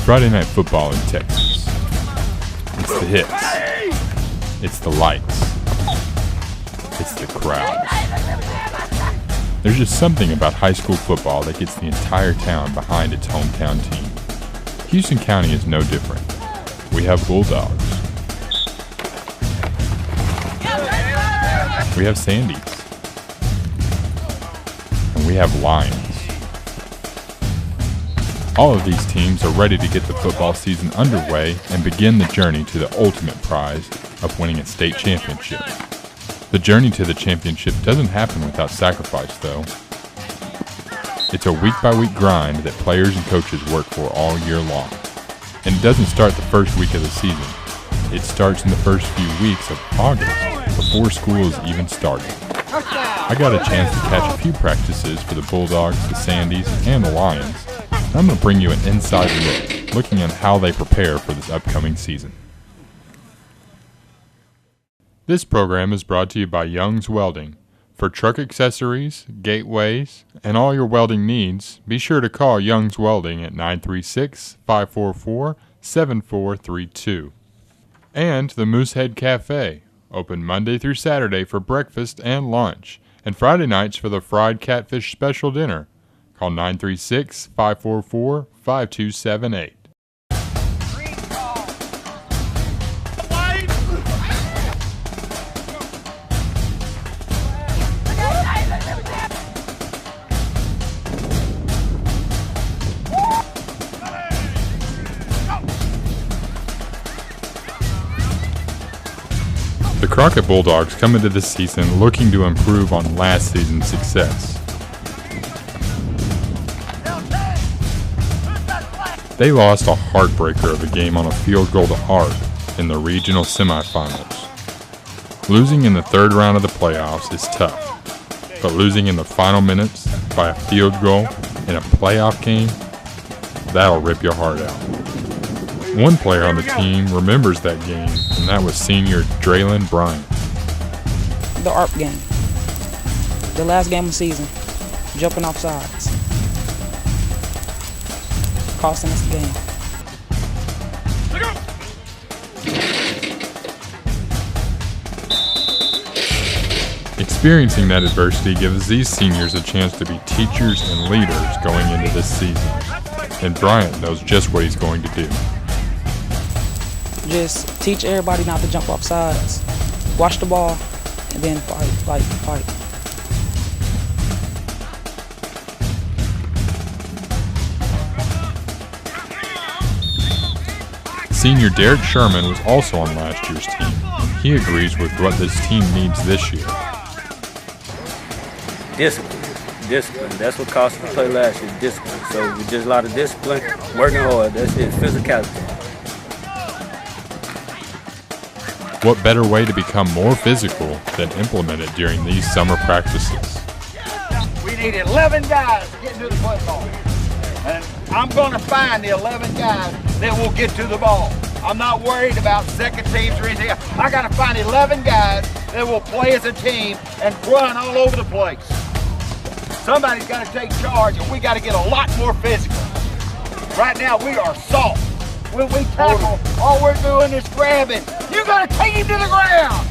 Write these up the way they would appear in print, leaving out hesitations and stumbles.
Friday night football in Texas. It's the hits. It's the lights. It's the crowds. There's just something about high school football that gets the entire town behind its hometown team. Houston County is no different. We have Bulldogs. We have Sandies. And we have Lions. All of these teams are ready to get the football season underway and begin the journey to the ultimate prize of winning a state championship. The journey to the championship doesn't happen without sacrifice, though. It's a week-by-week grind that players and coaches work for all year long. And it doesn't start the first week of the season. It starts in the first few weeks of August, before school is even started. I got a chance to catch a few practices for the Bulldogs, the Sandies, and the Lions. I'm going to bring you an inside look, looking at how they prepare for this upcoming season. This program is brought to you by Young's Welding. For truck accessories, gateways, and all your welding needs, be sure to call Young's Welding at 936-544-7432. And the Moosehead Cafe, open Monday through Saturday for breakfast and lunch, and Friday nights for the fried catfish special dinner. Call 936-544-5278. The Crockett Bulldogs come into this season looking to improve on last season's success. They lost a heartbreaker of a game on a field goal to Hart in the regional semifinals. Losing in the third round of the playoffs is tough, but losing in the final minutes by a field goal in a playoff game, that'll rip your heart out. One player on the team remembers that game, and that was senior Grapeland Bryant. The ARP game. The last game of the season. Jumping off sides. Costing us the game. Experiencing that adversity gives these seniors a chance to be teachers and leaders going into this season. And Bryant knows just what he's going to do. Just teach everybody not to jump off sides. Watch the ball, and then fight. Senior Derek Sherman was also on last year's team. He agrees with what this team needs this year. Discipline. That's what cost us to play last year, discipline. So with just a lot of discipline, working hard, that's it, physicality. What better way to become more physical than implement it during these summer practices? We need 11 guys to get to the football. And I'm going to find the 11 guys that will get to the ball. I'm not worried about second teams or anything. I got to find 11 guys that will play as a team and run all over the place. Somebody's got to take charge, and we got to get a lot more physical. Right now, we are soft. When we tackle, all we're doing is grabbing. You got to take him to the ground.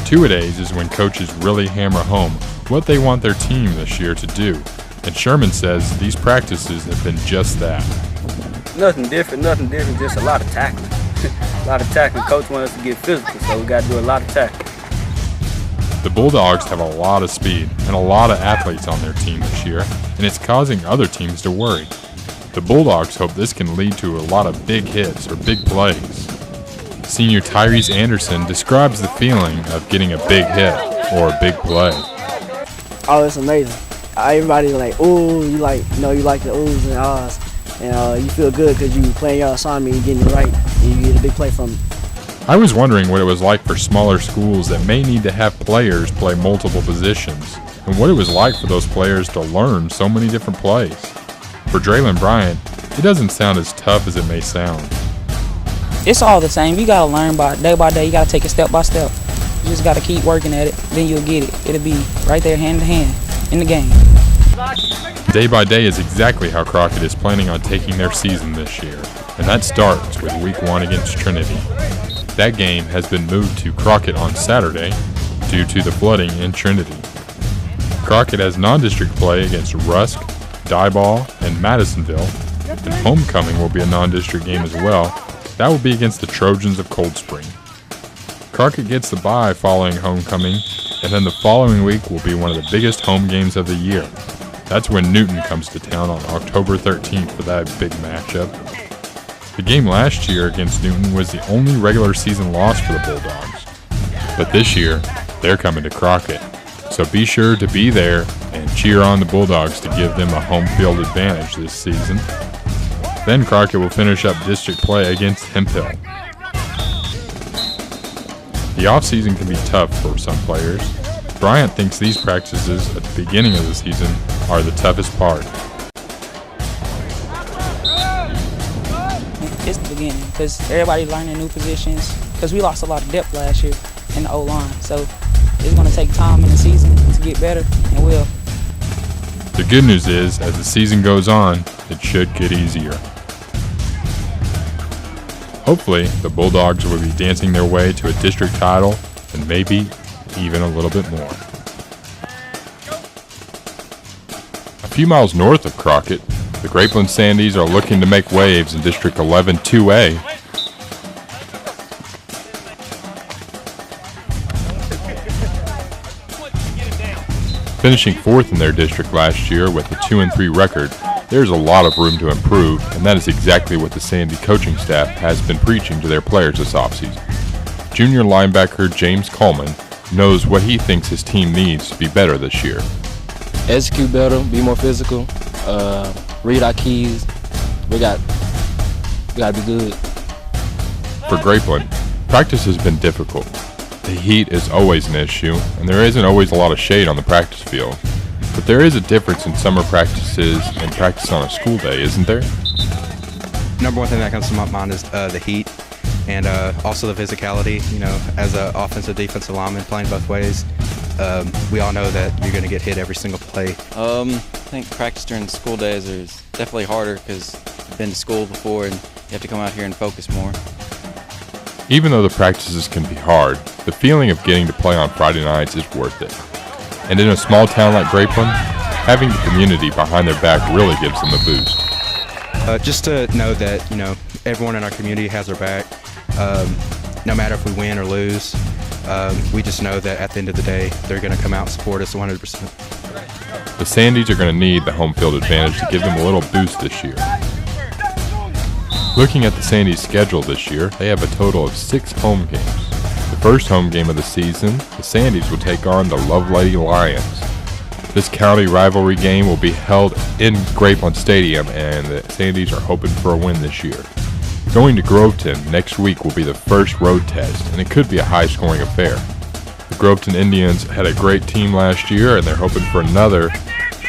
Two-a-days is when coaches really hammer home what they want their team this year to do. And Sherman says these practices have been just that. Nothing different, just a lot of tackling. A lot of tackling. Coach wants us to get physical, so we got to do a lot of tackling. The Bulldogs have a lot of speed and a lot of athletes on their team this year, and it's causing other teams to worry. The Bulldogs hope this can lead to a lot of big hits or big plays. Senior Tyrese Anderson describes the feeling of getting a big hit or a big play. Oh, it's amazing. Everybody's like, ooh, you like the oohs and ahs. And you feel good because you playing your assignment and getting it right, and you get a big play from it. I was wondering what it was like for smaller schools that may need to have players play multiple positions, and what it was like for those players to learn so many different plays. For Grapeland Bryant, it doesn't sound as tough as it may sound. It's all the same. You got to learn by day. You got to take it step by step. You just got to keep working at it, then you'll get it. It'll be right there hand to hand in the game. Day by day is exactly how Crockett is planning on taking their season this year, and that starts with Week 1 against Trinity. That game has been moved to Crockett on Saturday due to the flooding in Trinity. Crockett has non-district play against Rusk, Diboll, and Madisonville, and homecoming will be a non-district game as well. That will be against the Trojans of Cold Spring. Crockett gets the bye following homecoming, and then the following week will be one of the biggest home games of the year. That's when Newton comes to town on October 13th for that big matchup. The game last year against Newton was the only regular season loss for the Bulldogs. But this year, they're coming to Crockett. So be sure to be there and cheer on the Bulldogs to give them a home field advantage this season. Then Crockett will finish up district play against Hemphill. The offseason can be tough for some players. Bryant thinks these practices at the beginning of the season are the toughest part. It's the beginning because everybody learning new positions because we lost a lot of depth last year in the O-line. So it's going to take time in the season to get better, and will. The good news is, as the season goes on, it should get easier. Hopefully, the Bulldogs will be dancing their way to a district title and maybe even a little bit more. A few miles north of Crockett, the Grapeland Sandies are looking to make waves in District 11 2A. Finishing fourth in their district last year with a 2-3 record, there's a lot of room to improve, and that is exactly what the Sandy coaching staff has been preaching to their players this offseason. Junior linebacker James Coleman knows what he thinks his team needs to be better this year. Execute better, be more physical, read our keys. We got to be good. For Grapeland, practice has been difficult. The heat is always an issue, and there isn't always a lot of shade on the practice field. But there is a difference in summer practices and practice on a school day, isn't there? Number one thing that comes to my mind is the heat and also the physicality. You know, as an offensive, defensive lineman playing both ways, we all know that you're going to get hit every single play. I think practice during school days is definitely harder because I've been to school before and you have to come out here and focus more. Even though the practices can be hard, the feeling of getting to play on Friday nights is worth it. And in a small town like Grapeland, having the community behind their back really gives them a boost. Just to know that, you know, everyone in our community has our back, no matter if we win or lose. We just know that at the end of the day, they're going to come out and support us 100%. The Sandies are going to need the home field advantage to give them a little boost this year. Looking at the Sandies' schedule this year, they have a total of 6 home games. The first home game of the season, the Sandies will take on the Lovelady Lions. This county rivalry game will be held in Grapeland Stadium, and the Sandies are hoping for a win this year. Going to Groveton next week will be the first road test, and it could be a high-scoring affair. The Groveton Indians had a great team last year, and they're hoping for another,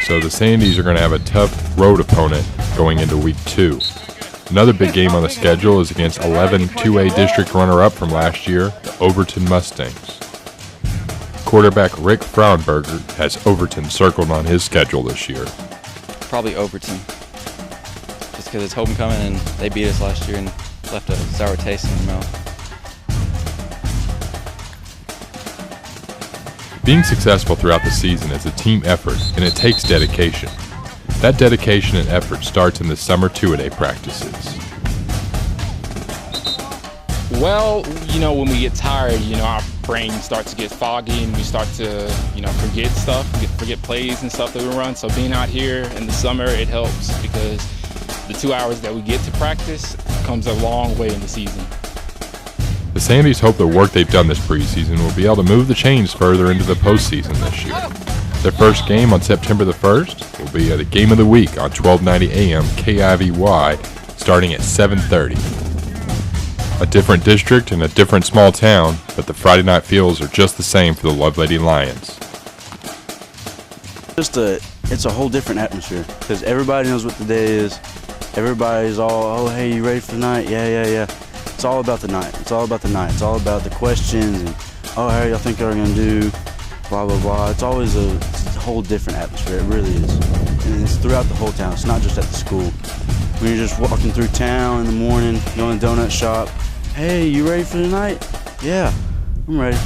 so the Sandies are going to have a tough road opponent going into Week 2. Another big game on the schedule is against 11 2A district runner-up from last year, the Overton Mustangs. Quarterback Rick Fraunberger has Overton circled on his schedule this year. Probably Overton, just because it's homecoming and they beat us last year and left a sour taste in their mouth. Being successful throughout the season is a team effort, and it takes dedication. That dedication and effort starts in the summer 2-a-day practices. Well, you know, when we get tired, you know, our brain starts to get foggy and we start to, you know, forget stuff, forget plays and stuff that we run. So being out here in the summer, it helps because the 2 hours that we get to practice comes a long way in the season. The Sandies hope the work they've done this preseason will be able to move the chains further into the postseason this year. Their first game on September the 1st will be the game of the week on 1290 AM KIVY starting at 7:30. A different district and a different small town, but the Friday night feels are just the same for the Lovelady Lions. It's a whole different atmosphere because everybody knows what the day is. Everybody's all, oh, hey, you ready for the night? Yeah. It's all about the night. It's all about the night. It's all about the questions and, oh, how y'all think y'all are going to do? Blah, blah, blah. It's always a whole different atmosphere. It really is. and it's throughout the whole town. It's not just at the school. When you're just walking through town in the morning, going to the donut shop, hey, you ready for tonight? Yeah, I'm ready.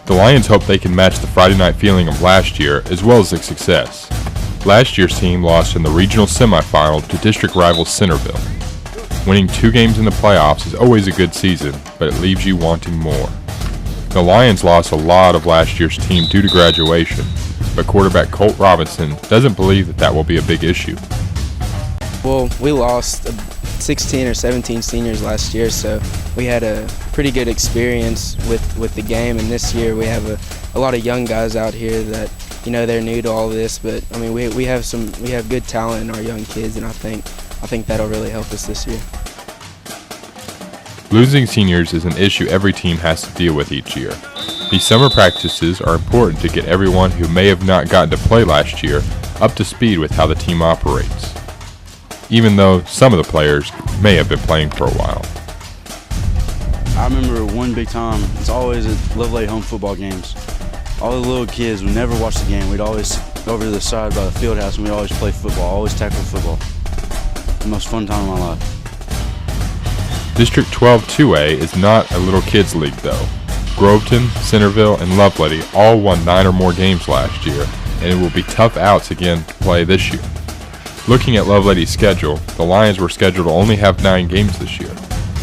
The Lions hope they can match the Friday night feeling of last year as well as the success. Last year's team lost in the regional semifinal to district rival Centerville. Winning 2 games in the playoffs is always a good season, but it leaves you wanting more. The Lions lost a lot of last year's team due to graduation, but quarterback Colt Robinson doesn't believe that will be a big issue. Well, we lost 16 or 17 seniors last year, so we had a pretty good experience with the game, and this year we have a lot of young guys out here that, you know, they're new to all this, but I mean we have good talent in our young kids, and I think that'll really help us this year. Losing seniors is an issue every team has to deal with each year. These summer practices are important to get everyone who may have not gotten to play last year up to speed with how the team operates, even though some of the players may have been playing for a while. I remember one big time, it's always at Lovelady home football games. All the little kids would never watch the game. We'd always go over to the side by the field house and we'd always play football, always tackle football. The most fun time of my life. District 12 2A is not a little kids league though. Groveton, Centerville, and Lovelady all won 9 or more games last year, and it will be tough outs again to play this year. Looking at Lovelady's schedule, the Lions were scheduled to only have 9 games this year,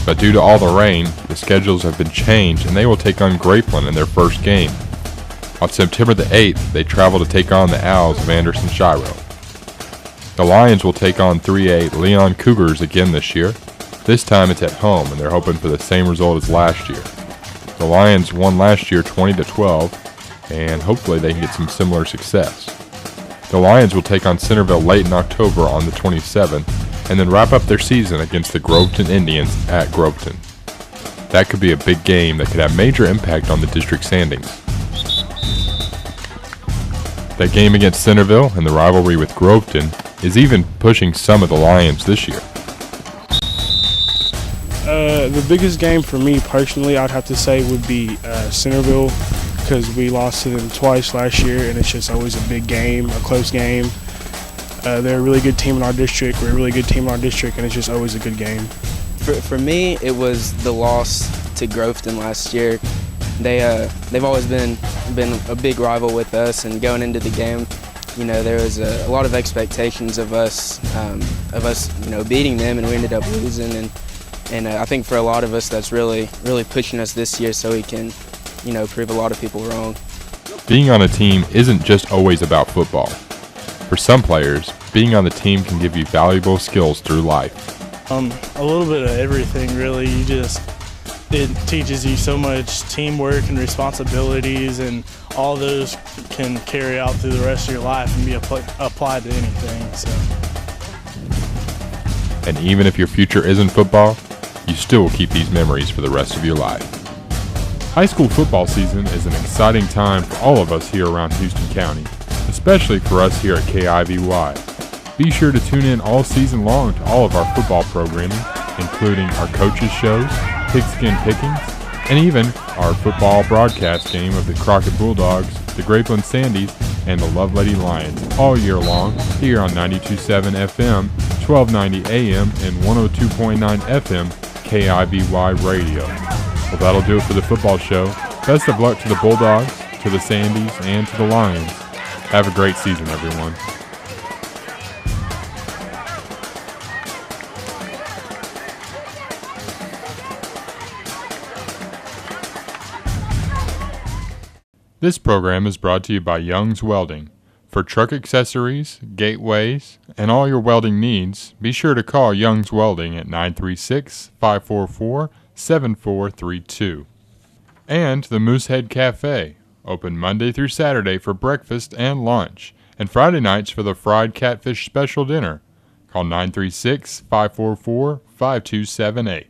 but due to all the rain, the schedules have been changed and they will take on Grapeland in their first game. On September the 8th, they travel to take on the Owls of Anderson Shiro. The Lions will take on 3A Leon Cougars again this year. This time it's at home, and they're hoping for the same result as last year. The Lions won last year 20-12, and hopefully they can get some similar success. The Lions will take on Centerville late in October on the 27th, and then wrap up their season against the Groveton Indians at Groveton. That could be a big game that could have major impact on the district standings. That game against Centerville and the rivalry with Groveton is even pushing some of the Lions this year. The biggest game for me personally, I'd have to say, would be Centerville, because we lost to them twice last year, and it's just always a big game, a close game. They're a really good team in our district. We're a really good team in our district, and it's just always a good game. For me, it was the loss to Groveton last year. They've always been a big rival with us, and going into the game, you know, there was a lot of expectations of us, you know, beating them, and we ended up losing. And I think for a lot of us, that's really pushing us this year, so we can, you know, prove a lot of people wrong. Being on a team isn't just always about football. For some players, being on the team can give you valuable skills through life. A little bit of everything, really. It teaches you so much teamwork and responsibilities, and all those can carry out through the rest of your life and be applied to anything. So. And even if your future isn't football, you still will keep these memories for the rest of your life. High school football season is an exciting time for all of us here around Houston County, especially for us here at KIVY. Be sure to tune in all season long to all of our football programming, including our coaches' shows, Pigskin Pickings, and even our football broadcast game of the Crockett Bulldogs, the Grapeland Sandies, and the Lovelady Lions all year long here on 92.7 FM, 1290 AM, and 102.9 FM KIVY Radio. Well, that'll do it for the football show. Best of luck to the Bulldogs, to the Sandies, and to the Lions. Have a great season, everyone. This program is brought to you by Young's Welding. For truck accessories, gateways, and all your welding needs, be sure to call Young's Welding at 936-544-7432. And the Moosehead Cafe, open Monday through Saturday for breakfast and lunch, and Friday nights for the fried catfish special dinner. Call 936-544-5278.